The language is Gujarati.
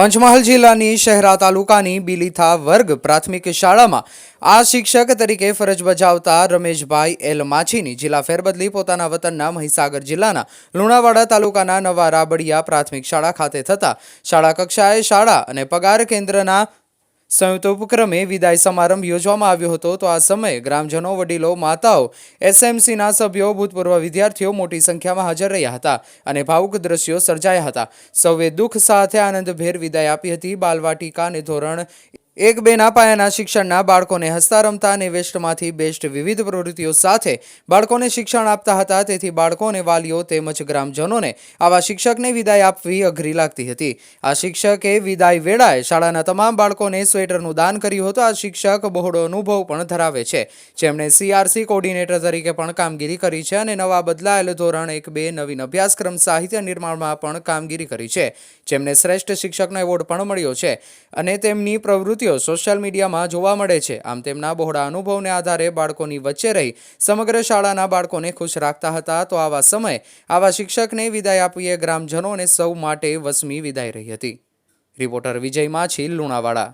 પંચમહાલ જિલ્લાની શહેરા તાલુકાની બિલીથા વર્ગ પ્રાથમિક શાળામાં આ શિક્ષક તરીકે ફરજ બજાવતા રમેશભાઈ એલ માછીની જિલ્લા ફેરબદલી પોતાના વતનના મહીસાગર જિલ્લાના લુણાવાડા તાલુકાના નવા રાબડિયા પ્રાથમિક શાળા ખાતે થતા શાળા કક્ષાએ શાળા અને પગાર કેન્દ્રના સંયુક્ત ઉપક્રમે વિદાય સમારંભ યોજવામાં આવ્યો હતો। તો આ સમયે ગ્રામજનો, વડીલો, માતાઓ, એસએમસીના સભ્યો, ભૂતપૂર્વ વિદ્યાર્થીઓ મોટી સંખ્યામાં હાજર રહ્યા હતા અને ભાવુક દ્રશ્યો સર્જાયા હતા। સૌએ દુઃખ સાથે આનંદભેર વિદાય આપી હતી। બાલવાટિકા અને ધોરણ 1-2ના પાયાના શિક્ષણના બાળકોને હસતા રમતા અને વેસ્ટમાંથી બેસ્ટ વિવિધ પ્રવૃત્તિઓ સાથે બાળકોને શિક્ષણ આપતા હતા। તેથી બાળકોને, વાલીઓ તેમજ ગ્રામજનોને આવા શિક્ષકને વિદાય આપવી અઘરી લાગતી હતી। આ શિક્ષકે વિદાય વેળાએ શાળાના તમામ બાળકોને સ્વેટરનું દાન કર્યું હતું। આ શિક્ષક બહોળો અનુભવ પણ ધરાવે છે, જેમણે સીઆરસી કોર્ડિનેટર તરીકે પણ કામગીરી કરી છે અને નવા બદલાયેલ ધોરણ 1-2 નવીન અભ્યાસક્રમ સાહિત્ય નિર્માણમાં પણ કામગીરી કરી છે, જેમને શ્રેષ્ઠ શિક્ષકનો એવોર્ડ પણ મળ્યો છે અને તેમની પ્રવૃત્તિઓ સોશિયલ મીડિયામાં જોવા મળે છે। આમ તેમના બહોળા અનુભવને આધારે બાળકોની વચ્ચે રહી સમગ્ર શાળાના બાળકોને ખુશ રાખતા હતા। તો આવા સમયે આવા શિક્ષકને વિદાય આપવી એ ગ્રામજનો અને સૌ માટે વસમી વિદાય રહી હતી। રિપોર્ટર વિજય માછી, લુણાવાડા।